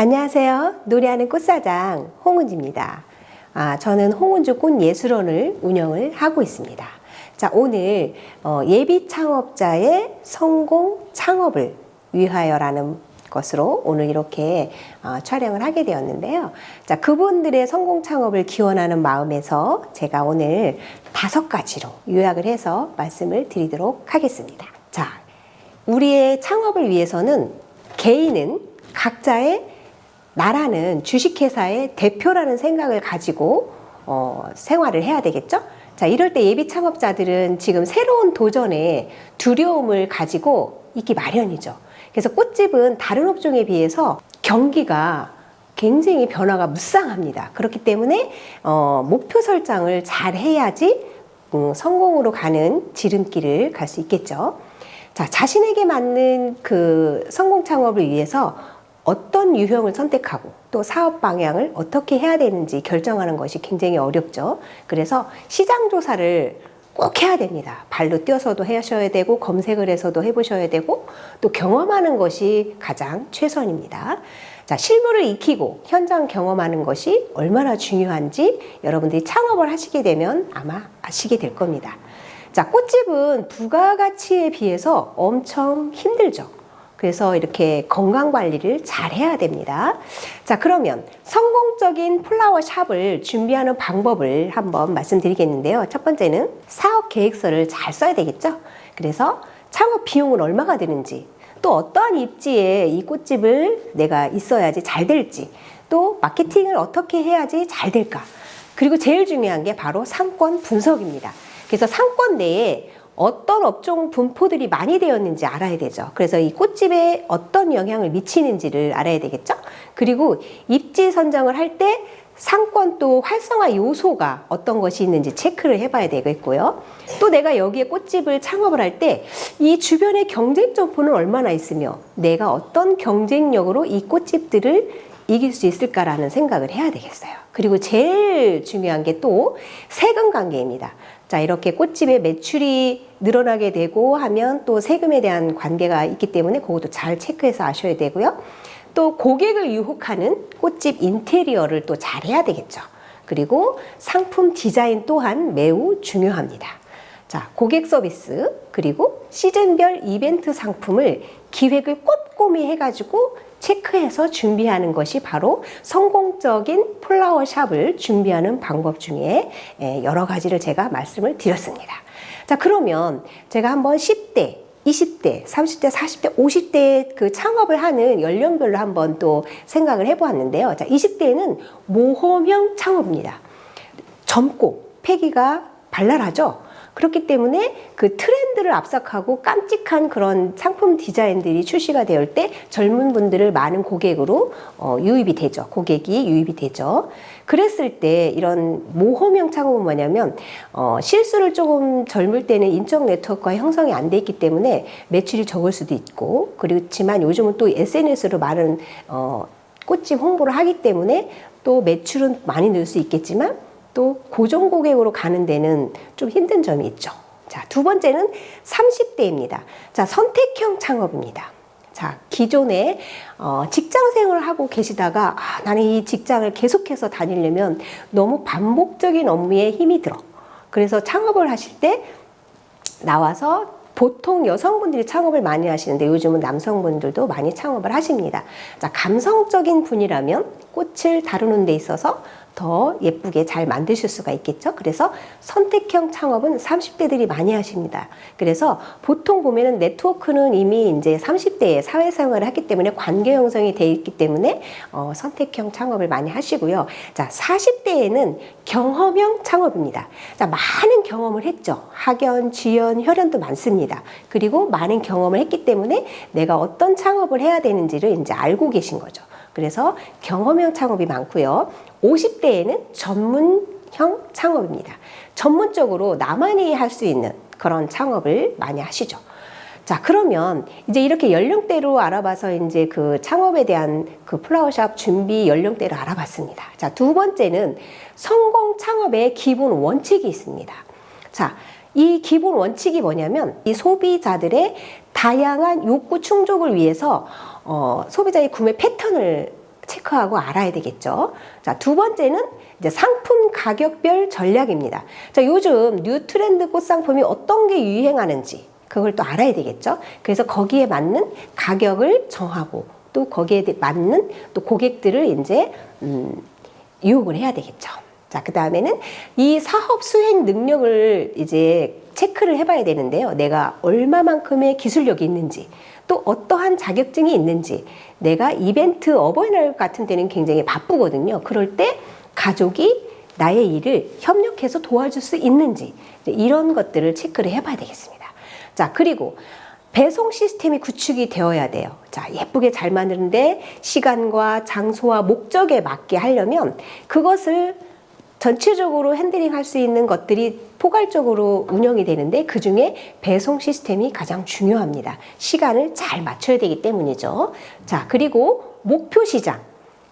안녕하세요. 노래하는 꽃사장 홍은지입니다. 저는 홍은주 꽃예술원을 운영을 하고 있습니다. 자, 오늘 예비 창업자의 성공 창업을 위하여라는 것으로 오늘 이렇게 촬영을 하게 되었는데요. 자, 그분들의 성공 창업을 기원하는 마음에서 제가 오늘 5가지로 요약을 해서 말씀을 드리도록 하겠습니다. 자, 우리의 창업을 위해서는 개인은 각자의 나라는 주식회사의 대표라는 생각을 가지고 생활을 해야 되겠죠? 자, 이럴 때 예비 창업자들은 지금 새로운 도전에 두려움을 가지고 있기 마련이죠. 그래서 꽃집은 다른 업종에 비해서 경기가 굉장히 변화가 무쌍합니다. 그렇기 때문에 목표 설정을 잘 해야지 성공으로 가는 지름길을 갈 수 있겠죠. 자, 자신에게 맞는 그 성공 창업을 위해서 어떤 유형을 선택하고 또 사업 방향을 어떻게 해야 되는지 결정하는 것이 굉장히 어렵죠. 그래서 시장 조사를 꼭 해야 됩니다. 발로 뛰어서도 하셔야 되고 검색을 해서도 해보셔야 되고 또 경험하는 것이 가장 최선입니다. 자, 실물을 익히고 현장 경험하는 것이 얼마나 중요한지 여러분들이 창업을 하시게 되면 아마 아시게 될 겁니다. 자, 꽃집은 부가가치에 비해서 엄청 힘들죠. 그래서 이렇게 건강관리를 잘 해야 됩니다. 자, 그러면 성공적인 플라워 샵을 준비하는 방법을 한번 말씀드리겠는데요. 첫 번째는 사업 계획서를 잘 써야 되겠죠. 그래서 창업 비용은 얼마가 드는지, 또 어떠한 입지에 이 꽃집을 내가 있어야지 잘 될지, 또 마케팅을 어떻게 해야지 잘 될까. 그리고 제일 중요한 게 바로 상권 분석입니다. 그래서 상권 내에 어떤 업종 분포들이 많이 되었는지 알아야 되죠. 그래서 이 꽃집에 어떤 영향을 미치는지를 알아야 되겠죠. 그리고 입지 선정을 할 때 상권 또 활성화 요소가 어떤 것이 있는지 체크를 해봐야 되겠고요. 또 내가 여기에 꽃집을 창업을 할 때 이 주변의 경쟁 점포는 얼마나 있으며 내가 어떤 경쟁력으로 이 꽃집들을 이길 수 있을까라는 생각을 해야 되겠어요. 그리고 제일 중요한 게 또 세금 관계입니다. 자, 이렇게 꽃집의 매출이 늘어나게 되고 하면 또 세금에 대한 관계가 있기 때문에 그것도 잘 체크해서 아셔야 되고요. 또 고객을 유혹하는 꽃집 인테리어를 또 잘 해야 되겠죠. 그리고 상품 디자인 또한 매우 중요합니다. 자, 고객 서비스 그리고 시즌별 이벤트 상품을 기획을 꼼꼼히 해가지고 체크해서 준비하는 것이 바로 성공적인 플라워 샵을 준비하는 방법 중에 여러 가지를 제가 말씀을 드렸습니다. 자, 그러면 제가 한번 10대, 20대, 30대, 40대, 50대 그 창업을 하는 연령별로 한번 또 생각을 해보았는데요. 자, 20대에는 모험형 창업입니다. 젊고 패기가 발랄하죠. 그렇기 때문에 그 트렌드를 압삭하고 깜찍한 그런 상품 디자인들이 출시가 될 때 젊은 분들을 많은 고객으로 유입이 되죠. 고객이 유입이 되죠. 그랬을 때 이런 모험형 창업은 뭐냐면 실수를 조금 젊을 때는 인적 네트워크가 형성이 안 돼 있기 때문에 매출이 적을 수도 있고 그렇지만 요즘은 또 SNS로 많은 꽃집 홍보를 하기 때문에 또 매출은 많이 늘 수 있겠지만 또 고정 고객으로 가는 데는 좀 힘든 점이 있죠. 자, 두 번째는 30대입니다. 자, 선택형 창업입니다. 자, 기존에 직장 생활을 하고 계시다가 나는 이 직장을 계속해서 다니려면 너무 반복적인 업무에 힘이 들어. 그래서 창업을 하실 때 나와서 보통 여성분들이 창업을 많이 하시는데 요즘은 남성분들도 많이 창업을 하십니다. 자, 감성적인 분이라면 꽃을 다루는 데 있어서 더 예쁘게 잘 만드실 수가 있겠죠. 그래서 선택형 창업은 30대들이 많이 하십니다. 그래서 보통 보면은 네트워크는 이미 이제 30대에 사회생활을 했기 때문에 관계 형성이 돼 있기 때문에 선택형 창업을 많이 하시고요. 자, 40대에는 경험형 창업입니다. 자, 많은 경험을 했죠. 학연, 지연, 혈연도 많습니다. 그리고 많은 경험을 했기 때문에 내가 어떤 창업을 해야 되는지를 이제 알고 계신 거죠. 그래서 경험형 창업이 많고요. 50대에는 전문형 창업입니다. 전문적으로 나만이 할 수 있는 그런 창업을 많이 하시죠. 자, 그러면 이제 이렇게 연령대로 알아봐서 이제 그 창업에 대한 그 플라워샵 준비 연령대를 알아봤습니다. 자, 두 번째는 성공 창업의 기본 원칙이 있습니다. 자, 이 기본 원칙이 뭐냐면 이 소비자들의 다양한 욕구 충족을 위해서 소비자의 구매 패턴을 체크하고 알아야 되겠죠. 자, 두 번째는 이제 상품 가격별 전략입니다. 자, 요즘 뉴 트렌드 꽃상품이 어떤 게 유행하는지 그걸 또 알아야 되겠죠. 그래서 거기에 맞는 가격을 정하고 또 거기에 맞는 또 고객들을 이제 유혹을 해야 되겠죠. 자, 그 다음에는 이 사업 수행 능력을 이제 체크를 해봐야 되는데요. 내가 얼마만큼의 기술력이 있는지, 또 어떠한 자격증이 있는지, 내가 이벤트 어버이날 같은 때는 굉장히 바쁘거든요. 그럴 때 가족이 나의 일을 협력해서 도와줄 수 있는지, 이런 것들을 체크를 해봐야 되겠습니다. 자, 그리고 배송 시스템이 구축이 되어야 돼요. 자, 예쁘게 잘 만드는데 시간과 장소와 목적에 맞게 하려면 그것을 전체적으로 핸들링 할 수 있는 것들이 포괄적으로 운영이 되는데 그중에 배송 시스템이 가장 중요합니다. 시간을 잘 맞춰야 되기 때문이죠. 자, 그리고 목표 시장.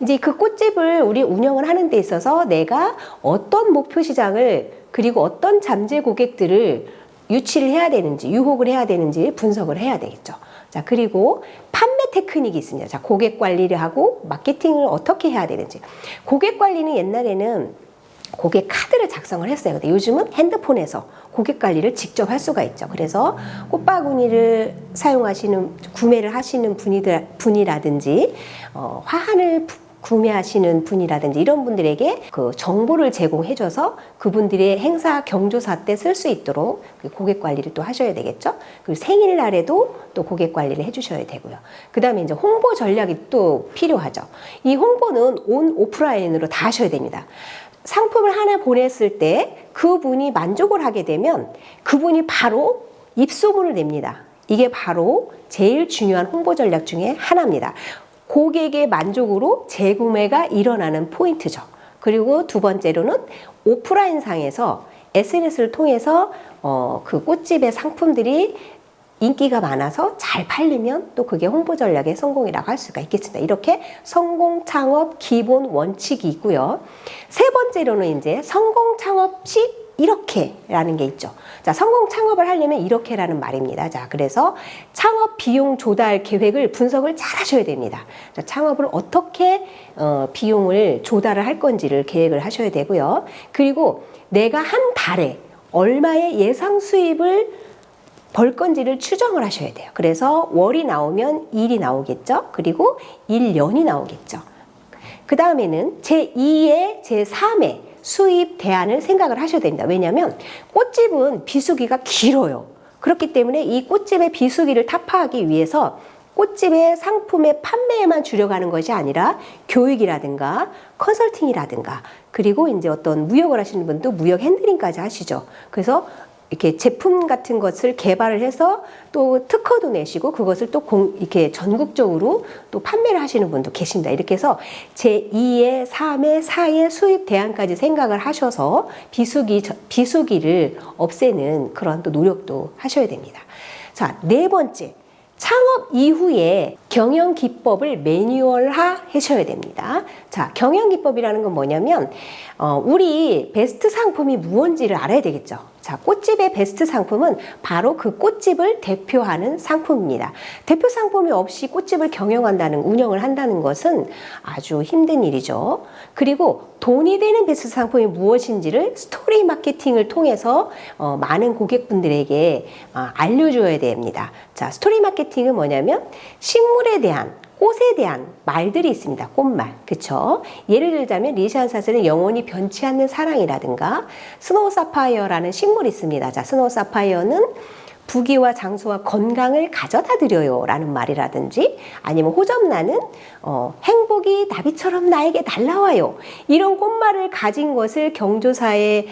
이제 그 꽃집을 우리 운영을 하는 데 있어서 내가 어떤 목표 시장을 그리고 어떤 잠재 고객들을 유치를 해야 되는지, 유혹을 해야 되는지 분석을 해야 되겠죠. 자, 그리고 판매 테크닉이 있습니다. 자, 고객 관리를 하고 마케팅을 어떻게 해야 되는지. 고객 관리는 옛날에는 고객 카드를 작성을 했어요. 근데 요즘은 핸드폰에서 고객 관리를 직접 할 수가 있죠. 그래서 꽃바구니를 구매를 하시는 분이라든지, 화환을 구매하시는 분이라든지 이런 분들에게 그 정보를 제공해줘서 그분들의 행사 경조사 때 쓸 수 있도록 고객 관리를 또 하셔야 되겠죠. 그리고 생일날에도 또 고객 관리를 해주셔야 되고요. 그 다음에 이제 홍보 전략이 또 필요하죠. 이 홍보는 오프라인으로 다 하셔야 됩니다. 상품을 하나 보냈을 때 그분이 만족을 하게 되면 그분이 바로 입소문을 냅니다. 이게 바로 제일 중요한 홍보 전략 중에 하나입니다. 고객의 만족으로 재구매가 일어나는 포인트죠. 그리고 두 번째로는 오프라인 상에서 SNS를 통해서 그 꽃집의 상품들이 인기가 많아서 잘 팔리면 또 그게 홍보 전략의 성공이라고 할 수가 있겠습니다. 이렇게 성공 창업 기본 원칙이 있고요. 세 번째로는 이제 성공 창업 시 이렇게라는 게 있죠. 자, 성공 창업을 하려면 이렇게라는 말입니다. 자, 그래서 창업 비용 조달 계획을 분석을 잘 하셔야 됩니다. 자, 창업을 어떻게 비용을 조달을 할 건지를 계획을 하셔야 되고요. 그리고 내가 한 달에 얼마의 예상 수입을 벌 건지를 추정을 하셔야 돼요. 그래서 월이 나오면 일이 나오겠죠. 그리고 1년이 나오겠죠. 그 다음에는 제2의 제3의 수입 대안을 생각을 하셔야 됩니다. 왜냐하면 꽃집은 비수기가 길어요. 그렇기 때문에 이 꽃집의 비수기를 타파하기 위해서 꽃집의 상품의 판매에만 주력하는 것이 아니라 교육이라든가 컨설팅이라든가 그리고 이제 어떤 무역을 하시는 분도 무역 핸들링까지 하시죠. 그래서 이렇게 제품 같은 것을 개발을 해서 또 특허도 내시고 그것을 또 이렇게 전국적으로 또 판매를 하시는 분도 계십니다. 이렇게 해서 제2의 3의 4의 수입 대안까지 생각을 하셔서 비수기를 없애는 그런 또 노력도 하셔야 됩니다. 자, 네 번째. 창업 이후에 경영 기법을 매뉴얼화 하셔야 됩니다. 자, 경영 기법이라는 건 뭐냐면 우리 베스트 상품이 무엇인지를 알아야 되겠죠. 자, 꽃집의 베스트 상품은 바로 그 꽃집을 대표하는 상품입니다. 대표 상품이 없이 꽃집을 운영을 한다는 것은 아주 힘든 일이죠. 그리고 돈이 되는 베스트 상품이 무엇인지를 스토리 마케팅을 통해서 많은 고객분들에게 알려줘야 됩니다. 자, 스토리 마케팅은 뭐냐면 식물에 대한 꽃에 대한 말들이 있습니다. 꽃말. 그쵸? 예를 들자면 리시안사스는 영원히 변치 않는 사랑이라든가 스노우 사파이어라는 식물이 있습니다. 자, 스노우 사파이어는 부귀와 장수와 건강을 가져다 드려요 라는 말이라든지 아니면 호접란은 행복이 나비처럼 나에게 날라와요. 이런 꽃말을 가진 것을 경조사에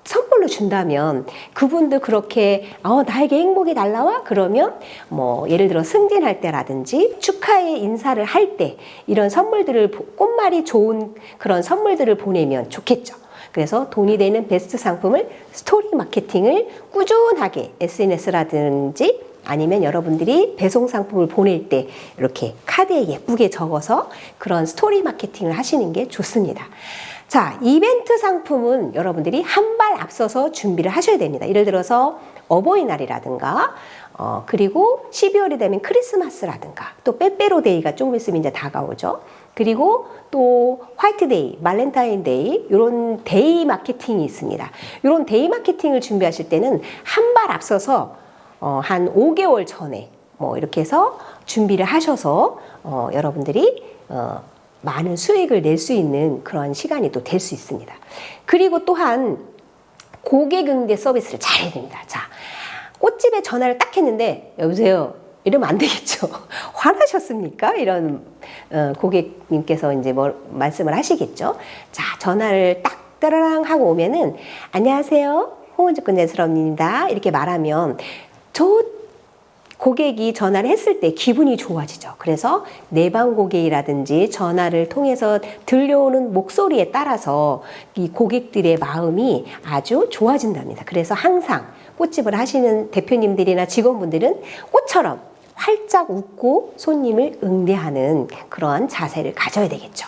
선물로 준다면 그분도 그렇게 나에게 행복이 날라와? 그러면 뭐 예를 들어 승진할 때라든지 축하의 인사를 할 때 이런 선물들을 꽃말이 좋은 그런 선물들을 보내면 좋겠죠. 그래서 돈이 되는 베스트 상품을 스토리 마케팅을 꾸준하게 SNS라든지 아니면 여러분들이 배송 상품을 보낼 때 이렇게 카드에 예쁘게 적어서 그런 스토리 마케팅을 하시는 게 좋습니다. 자, 이벤트 상품은 여러분들이 한 발 앞서서 준비를 하셔야 됩니다. 예를 들어서 어버이날이라든가 그리고 12월이 되면 크리스마스라든가 또 빼빼로데이가 조금 있으면 이제 다가오죠. 그리고 또 화이트데이, 발렌타인데이 이런 데이 마케팅이 있습니다. 이런 데이 마케팅을 준비하실 때는 한 발 앞서서 한 5개월 전에 뭐 이렇게 해서 준비를 하셔서 여러분들이 많은 수익을 낼 수 있는 그런 시간이 또 될 수 있습니다. 그리고 또한 고객 응대 서비스를 잘 해야 됩니다. 자, 꽃집에 전화를 딱 했는데 여보세요 이러면 안 되겠죠. 화나셨습니까? 이런 고객님께서 이제 뭐 말씀을 하시겠죠. 자, 전화를 딱 따라랑 하고 오면은 안녕하세요 홍은주꾼 예술원입니다 이렇게 말하면 저 고객이 전화를 했을 때 기분이 좋아지죠. 그래서 내방 고객이라든지 전화를 통해서 들려오는 목소리에 따라서 이 고객들의 마음이 아주 좋아진답니다. 그래서 항상 꽃집을 하시는 대표님들이나 직원분들은 꽃처럼 활짝 웃고 손님을 응대하는 그런 자세를 가져야 되겠죠.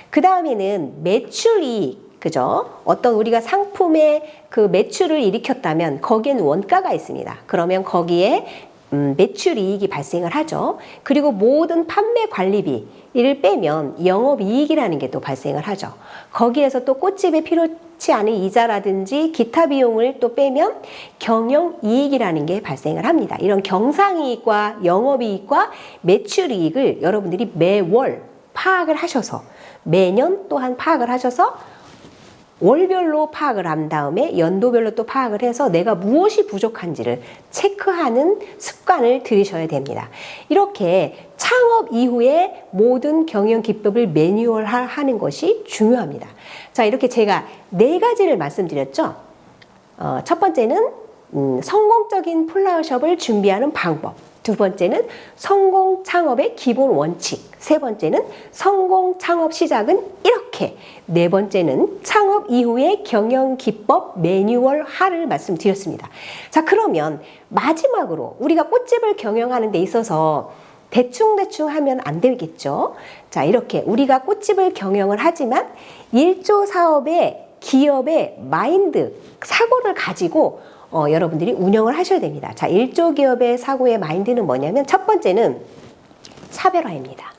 그 다음에는 매출이익, 그죠? 어떤 우리가 상품의 그 매출을 일으켰다면 거기에는 원가가 있습니다. 그러면 거기에 매출 이익이 발생을 하죠. 그리고 모든 판매 관리비를 빼면 영업 이익이라는 게 또 발생을 하죠. 거기에서 또 꽃집에 필요치 않은 이자라든지 기타 비용을 또 빼면 경영 이익이라는 게 발생을 합니다. 이런 경상이익과 영업 이익과 매출 이익을 여러분들이 매월 파악을 하셔서 매년 또한 파악을 하셔서 월별로 파악을 한 다음에 연도별로 또 파악을 해서 내가 무엇이 부족한지를 체크하는 습관을 들이셔야 됩니다. 이렇게 창업 이후에 모든 경영 기법을 매뉴얼화하는 것이 중요합니다. 자, 이렇게 제가 4가지를 말씀드렸죠. 첫 번째는 성공적인 플라워숍을 준비하는 방법. 두 번째는 성공 창업의 기본 원칙. 세 번째는 성공 창업 시작은 이렇게. 네 번째는 창업 이후의 경영 기법 매뉴얼화를 말씀드렸습니다. 자, 그러면 마지막으로 우리가 꽃집을 경영하는 데 있어서 대충 하면 안 되겠죠. 자, 이렇게 우리가 꽃집을 경영을 하지만 1조 사업의 기업의 마인드, 사고를 가지고 여러분들이 운영을 하셔야 됩니다. 자, 1조 기업의 사고의 마인드는 뭐냐면 첫 번째는 차별화입니다.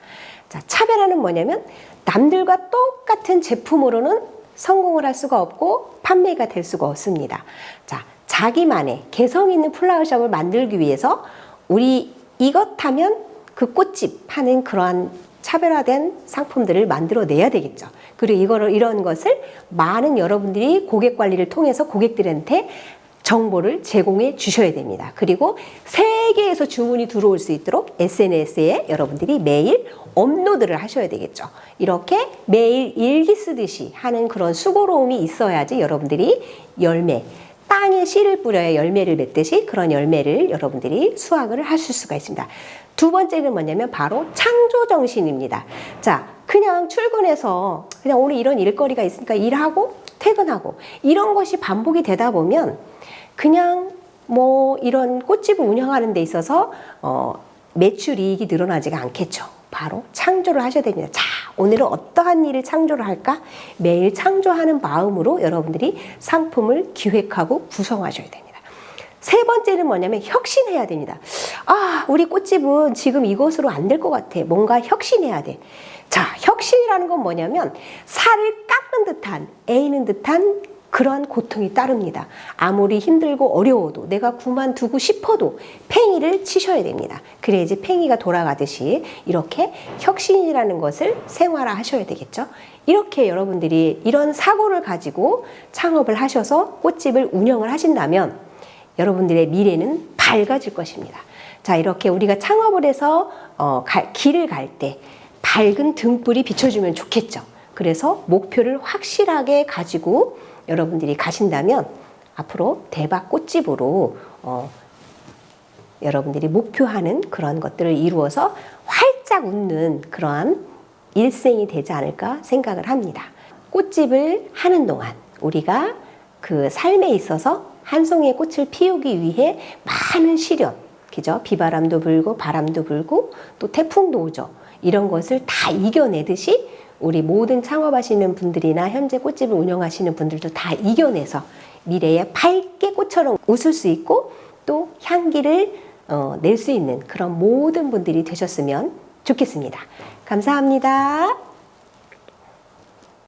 자, 차별화는 뭐냐면 남들과 똑같은 제품으로는 성공을 할 수가 없고 판매가 될 수가 없습니다. 자, 자기만의 개성 있는 플라워숍을 만들기 위해서 우리 이것 하면 그 꽃집 하는 그러한 차별화된 상품들을 만들어내야 되겠죠. 그리고 이런 것을 많은 여러분들이 고객 관리를 통해서 고객들한테 정보를 제공해 주셔야 됩니다. 그리고 세계에서 주문이 들어올 수 있도록 SNS에 여러분들이 매일 업로드를 하셔야 되겠죠. 이렇게 매일 일기 쓰듯이 하는 그런 수고로움이 있어야지 여러분들이 열매, 땅에 씨를 뿌려야 열매를 맺듯이 그런 열매를 여러분들이 수확을 하실 수가 있습니다. 두 번째는 뭐냐면 바로 창조정신입니다. 자, 그냥 출근해서 그냥 오늘 이런 일거리가 있으니까 일하고 퇴근하고 이런 것이 반복이 되다 보면 그냥 뭐 이런 꽃집을 운영하는 데 있어서 매출 이익이 늘어나지가 않겠죠. 바로 창조를 하셔야 됩니다. 자, 오늘은 어떠한 일을 창조를 할까? 매일 창조하는 마음으로 여러분들이 상품을 기획하고 구성하셔야 됩니다. 세 번째는 뭐냐면 혁신해야 됩니다. 아, 우리 꽃집은 지금 이것으로 안 될 것 같아. 뭔가 혁신해야 돼. 자, 혁신이라는 건 뭐냐면 살을 깎는 듯한, 애이는 듯한 그러한 고통이 따릅니다. 아무리 힘들고 어려워도 내가 그만두고 싶어도 팽이를 치셔야 됩니다. 그래야지 팽이가 돌아가듯이 이렇게 혁신이라는 것을 생활화 하셔야 되겠죠. 이렇게 여러분들이 이런 사고를 가지고 창업을 하셔서 꽃집을 운영을 하신다면 여러분들의 미래는 밝아질 것입니다. 자, 이렇게 우리가 창업을 해서 길을 갈 때 밝은 등불이 비춰주면 좋겠죠. 그래서 목표를 확실하게 가지고 여러분들이 가신다면 앞으로 대박 꽃집으로 여러분들이 목표하는 그런 것들을 이루어서 활짝 웃는 그러한 일생이 되지 않을까 생각을 합니다. 꽃집을 하는 동안 우리가 그 삶에 있어서 한 송이의 꽃을 피우기 위해 많은 시련, 그죠? 비바람도 불고 바람도 불고 또 태풍도 오죠. 이런 것을 다 이겨내듯이 우리 모든 창업하시는 분들이나 현재 꽃집을 운영하시는 분들도 다 이겨내서 미래에 밝게 꽃처럼 웃을 수 있고 또 향기를 낼 수 있는 그런 모든 분들이 되셨으면 좋겠습니다. 감사합니다.